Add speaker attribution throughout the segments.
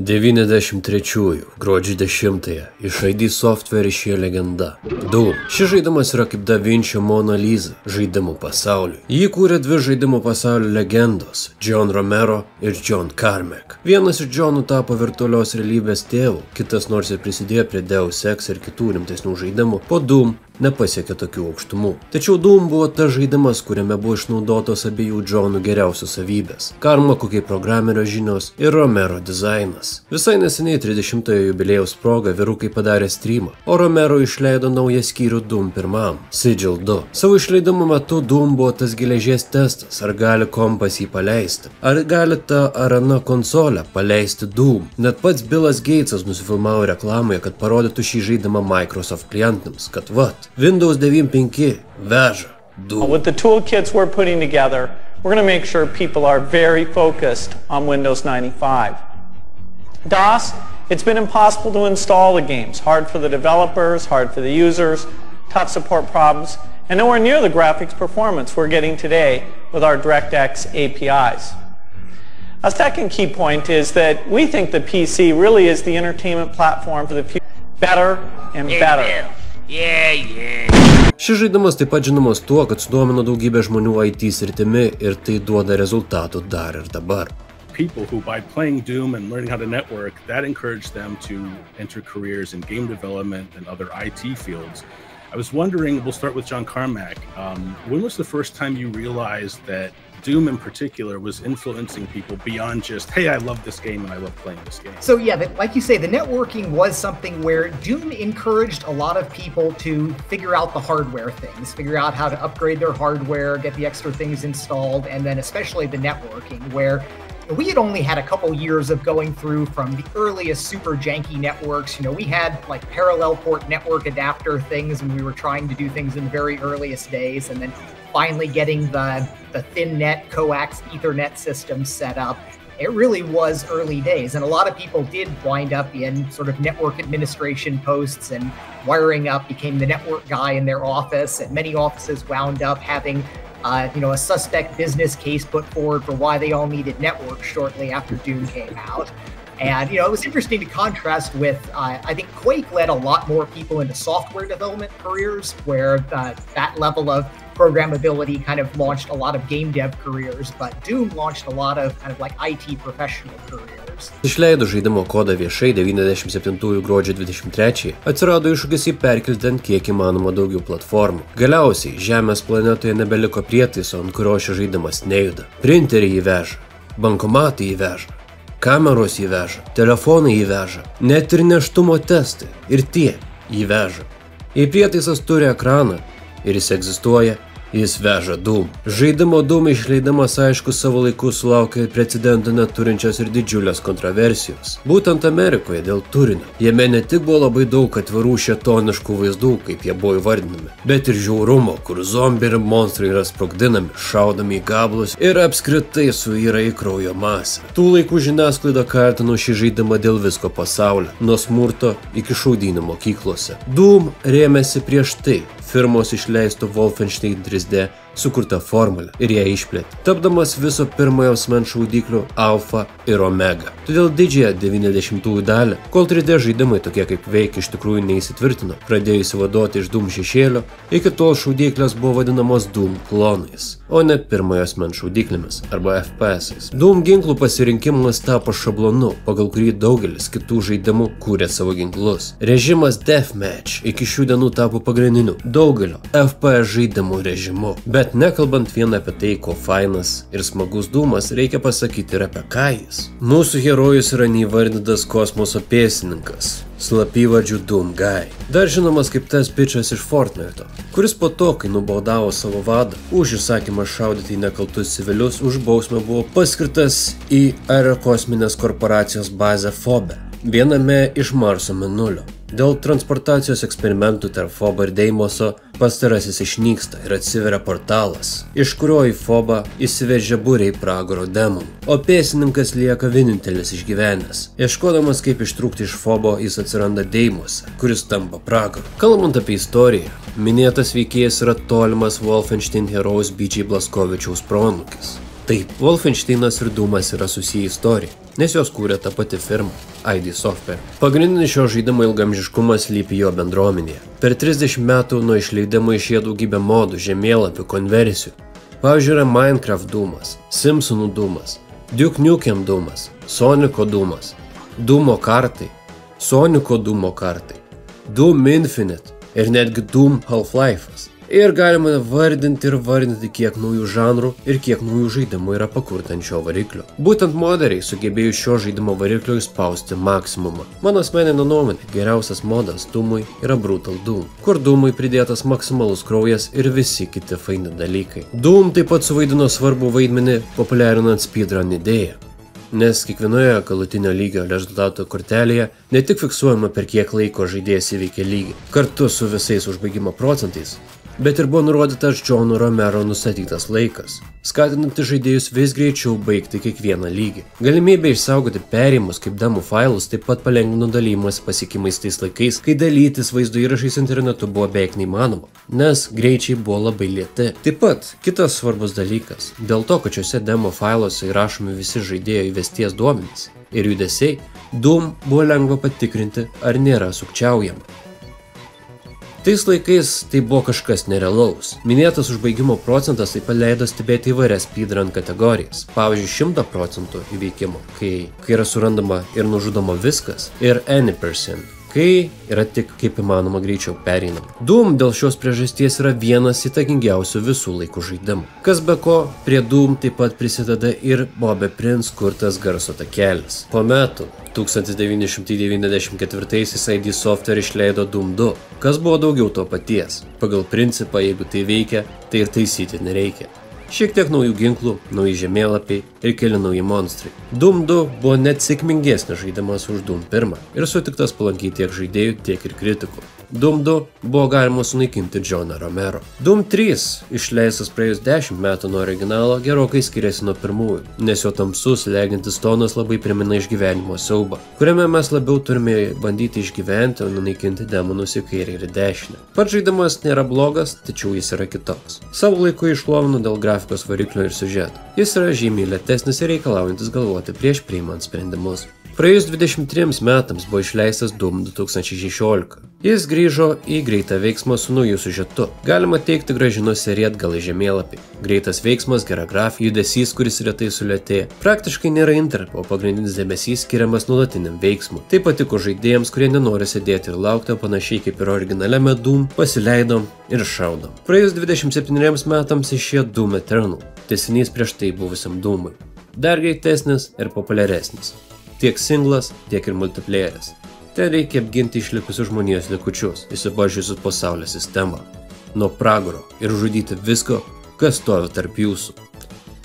Speaker 1: 93 gruodžio 10 iš ID Software išėjo legenda Doom. Šis žaidimas yra kaip Da Vinčio Mona Lisa žaidimų pasauliui. Jį kūrė dvi žaidimų pasaulio legendos – John Romero ir John Carmack. Vienas iš Johnų tapo virtualios realybės tėvu, kitas nors ir prisidėjo prie Deus Ex ir kitų rimtesnių žaidimų, po Doom nepasiekė tokių aukštumų. Tačiau Doom buvo tas žaidimas, kuriame buvo išnaudotos abiejų Johnų geriausios savybės – Carmacko kaip programerio žinios ir Romero dizainas. Visai neseniai 30-ojo jubiliejaus proga vyrukai padarė streamą, o Romero išleido naują skyrių Doom 1 – Sigil 2. Savo išleidimo metu Doom buvo tas geležies testas, ar gali kompas jį paleisti, ar gali ta arena konsolę paleisti Doom. Net pats Billas Gatesas nusifilmavo reklamoje, kad parodytų šį žaidimą Microsoft klientams, kad Windows 9.5 veža Doom.
Speaker 2: With the toolkits we're putting together, we're going to make sure people are very focused on Windows 95. DOS, it's been impossible to install the games. Hard for the developers, hard for the users, tough support problems, and nowhere near the graphics performance we're getting today with our DirectX APIs. A second key point is that we think the PC really is the entertainment platform for the future. Better and better.
Speaker 1: Šis žaidimas taip pat žinomas tuo, kad sudomino daugybę žmonių IT sritimi ir tai duoda rezultatų dar ir dabar.
Speaker 3: People who, by playing Doom and learning how to network, that encouraged them to enter careers in game development and other IT fields. I was wondering, we'll start with John Carmack. When was the first time you realized that Doom in particular was influencing people beyond just, hey, I love this game and I love playing this game?
Speaker 4: So yeah, like you say, the networking was something where Doom encouraged a lot of people to figure out the hardware things, figure out how to upgrade their hardware, get the extra things installed, and then especially the networking, where we had only had a couple years of going through from the earliest super janky networks. You know, we had like parallel port network adapter things and we were trying to do things in the very earliest days, and then finally getting the thin net coax Ethernet system set up. It really was early days, and a lot of people did wind up in sort of network administration posts and wiring up, became the network guy in their office, and many offices wound up having a suspect business case put forward for why they all needed networks shortly after Doom came out. And, it was interesting to contrast with, I think Quake led a lot more people into software development careers, where that level of programmability kind of launched a lot of game dev careers, but Doom launched a lot of kind of like IT professional careers.
Speaker 1: Išleido žaidimo kodą viešai 97 gruodžio 23, atsirado iššūkis jį perkelti ant kiek įmanoma daugiau platformų. Galiausiai Žemės planetoje nebeliko prietaiso, ant kurio šis žaidimas nejuda. Printerį jį veža, bankomatai jį veža, kameros jį veža, telefonai jį veža, net ir nėštumo testai ir tie jį veža. Jei prietaisas turi ekraną ir jis egzistuoja, jis veža Doom. Žaidimo Doom išleidimas aišku savo laiku sulaukė precedentų neturinčios ir didžiulės kontroversijos. Būtent Amerikoje dėl turinio. Jame ne tik buvo labai daug atvirų šėtoniškų vaizdų, kaip jie buvo įvardinami, bet ir žiaurumo, kur zombiai ir monstrai yra sprogdinami, šaudomi į gabalus ir apskritai suyra į kraujo masę. Tų laikų žiniasklaida kaltino šį žaidimą dėl visko pasaulio, nuo smurto iki šaudynių mokyklose. Doom rėmėsi prieš tai firmos išleisto Wolfenstein 3D sukurta formulę ir ją išplėtė, tapdamas viso pirmojo asmens šaudyklių alfa ir omega. Todėl didžiąją 90-ųjų dalį, kol 3D žaidimai tokie kaip Quake iš tikrųjų neįsitvirtino, pradėjo įsivaduoti iš Doom šešėlio, iki tol šaudyklės buvo vadinamos Doom klonais, o ne pirmojo asmens šaudyklėmis arba FPS-ais. Doom ginklų pasirinkimas tapo šablonu, pagal kurį daugelis kitų žaidimų kūrė savo ginklus. Režimas Deathmatch iki šių dienų tapo pagrindiniu daugelio FPS žaidimų režimu. Bet nekalbant vien apie tai, ko fainas ir smagus Doomas, reikia pasakyti ir apie ką jis. Mūsų herojus yra neįvardytas kosmoso pėstininkas, slapyvardžiu Doom Guy. Dar žinomas kaip tas bičas iš Fortnite'o, kuris po to, kai nubaudavo savo vadą, už įsakymą šaudyti į nekaltus civilius, už bausmę buvo paskirtas į aerokosminės korporacijos bazę Fobe, viename iš Marso mėnulio. Dėl transportacijos eksperimentų tarp Fobo ir Deimoso pastarasis išnyksta ir atsiveria portalas, iš kurio į Fobą įsiveržia būriai pragaro demonų, o pėstininkas lieka vienintelis išgyvenęs. Ieškodamas kaip ištrūkti iš Fobo, jis atsiranda Deimose, kuris tampa pragaru. Kalbant apie istoriją, minėtas veikėjas yra tolimas Wolfenstein herojaus B.J. Blazkovičiaus proanūkis. Taip, Wolfensteinas ir Doomas yra susiję istorija, nes jos kūrė ta pati firma ID Software. Pagrindinis šio žaidimo ilgamžiškumas slypi jo bendruomenėje. Per 30 metų nuo išleidimo išėjo daugybė modų, žemėlapių, konversijų. Pavyzdžiui, yra Minecraft Doomas, Simpsonų Doomas, Duke Nukem Doomas, Sonico Doomas, Doomo kartai, Sonico Doomo kartai, Doom Infinite ir netgi Doom Half-Life'as. Ir galima vardinti ir vardinti, kiek naujų žanrų ir kiek naujų žaidimų yra pakurta ant šio variklio. Būtent moderiai sugebėjo šio žaidimo variklio išspausti maksimumą. Mano asmeninė nuomonė, geriausias modas Doomui yra Brutal Doom, kur Doomui pridėtas maksimalus kraujas ir visi kiti faini dalykai. Doom taip pat suvaidino svarbų vaidmenį populiarinant speedrun idėją. Nes kiekvienoje galutinio lygio rezultato kortelėje ne tik fiksuojama, per kiek laiko žaidėjas įveikė lygį, kartu su visais užbaigimo procentais, bet ir buvo nurodytas Johno Romero nustatytas laikas, skatinantis žaidėjus vis greičiau baigti kiekvieną lygį. Galimybė išsaugoti perėjimus kaip demo failus taip pat palengvino dalymas pasiekimais tais laikais, kai dalytis vaizdo įrašais internetu buvo beveik neįmanoma, nes greičiai buvo labai lėti. Taip pat kitas svarbus dalykas, dėl to, kad šiuose demo failuose įrašomi visi žaidėjo įvesties duomenys ir judesiai, Doom buvo lengva patikrinti, ar nėra sukčiaujama. Tais laikais tai buvo kažkas nerealaus. Minėtas užbaigimo procentas taip pat leido stebėti įvairias speedrun kategorijas. Pavyzdžiui, 100% įveikimo, kai yra surandama ir nužudoma viskas, ir any%, kai yra tik kaip įmanoma greičiau pereinama. Doom dėl šios priežasties yra vienas įtakingiausių visų laikų žaidimų. Kas be ko, prie Doom taip pat prisideda ir Bobby Prince kurtas garso takelis. Po metų 1994-aisiais ID Software išleido Doom 2, kas buvo daugiau to paties. Pagal principą, jeigu tai veikia, tai ir taisyti nereikia. Šiek tiek naujų ginklų, nauji žemėlapiai ir keli nauji monstrai. Doom 2 buvo net sėkmingesnis žaidimas už Doom 1 ir sutiktas palankiai tiek žaidėjų, tiek ir kritikų. Doom 2 buvo galima sunaikinti Johną Romero. Doom 3, išleistas praėjus 10 metų nuo originalo, gerokai skiriasi nuo pirmųjų, nes jo tamsus, legiantis tonas labai primena išgyvenimo siaubą, kuriame mes labiau turime bandyti išgyventi, o nunaikinti demonus į kairę ir į dešinę. Pats žaidimas nėra blogas, tačiau jis yra kitoks. Savo laiku išlovinu dėl grafikos variklio ir siužeto. Jis yra žymiai lėtesnis ir reikalaujantis galvoti prieš priimant sprendimus. Praėjus 23 metams buvo išleistas Doom 2016. Jis grįžo į greitą veiksmą su nauju siužetu. Galima teikti grąžino seriją atgal į žemėlapį. Greitas veiksmas, gera grafika, judesys, kuris retai sulėtėja. Praktiškai nėra interpo, o pagrindinis dėmesys skiriamas nuolatiniam veiksmui. Tai patiko žaidėjams, kurie nenori sėdėti ir laukti, panašiai kaip ir originaliame Doom, pasileidom ir šaudom. Praėjus 27 metams išėjo Doom Eternal, tęsinys prieš tai buvusiam Doomui. Dar greitesnis ir populiaresnis. Tiek singlas, tiek ir multiplayeris. Ten reikia apginti išlikusius žmonijos likučius, įsibažiusius po saulės sistemą, nuo pragaro ir žudyti visko, kas stovi tarp jūsų.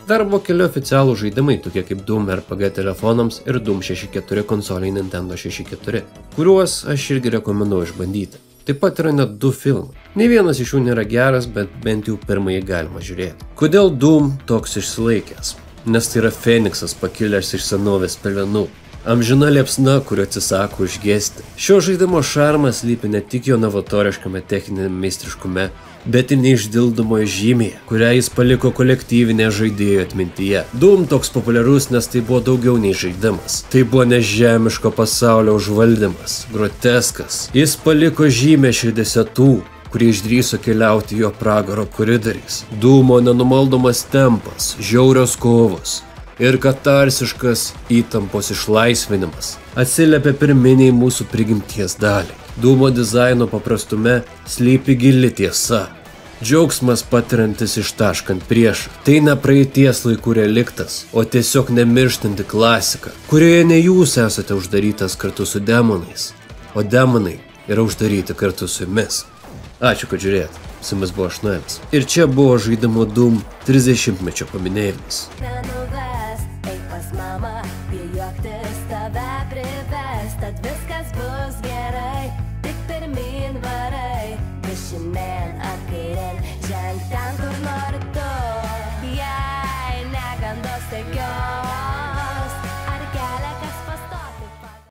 Speaker 1: Dar buvo keli oficialų žaidimai, tokie kaip Doom RPG telefonams ir Doom 64 konsoliai Nintendo 64, kuriuos aš irgi rekomenduoju išbandyti. Taip pat yra net 2 filmai. Nei vienas iš jų nėra geras, bet bent jau pirmąjį galima žiūrėti. Kodėl Doom toks išsilaikęs? Nes tai yra Feniksas pakilęs iš senovės pelenų. Amžina liepsna, kurio atsisako užgesti. Šio žaidimo šarmas slypi ne tik jo novatoriškame techniniame meistriškume, bet ir neišdildomoje žymėje, kurią jis paliko kolektyvinė žaidėjų atmintyje. Doom toks populiarus, nes tai buvo daugiau nei žaidimas. Tai buvo nežemiško pasaulio užvaldymas, groteskas. Jis paliko žymę širdėse tų, kurie išdrįso keliauti jo pragaro koridoriais. Dūmo nenumaldomas tempas, žiaurios kovos ir katarsiškas įtampos išlaisvinimas atsiliepia pirminiai mūsų prigimties daliai. Dūmo dizaino paprastume slypi gili tiesa. Džiaugsmas patiriantis ištaškant priešą. Tai ne praeities laikų reliktas, o tiesiog nemirštanti klasika, kurioje ne jūs esate uždarytas kartu su demonais, o demonai yra uždaryti kartu su jumis. Ačiū, kad žiūrėjote. Su jumis buvo aš Noemis. Ir čia buvo žaidimo Doom 30-mečio paminėjimas.
Speaker 5: Mama, juoktis tave privers, tad viskas bus gerai, tik pirmin varai, dešinėn atkairėn, ženk ten, kur nori tu, jei negandos tekiu.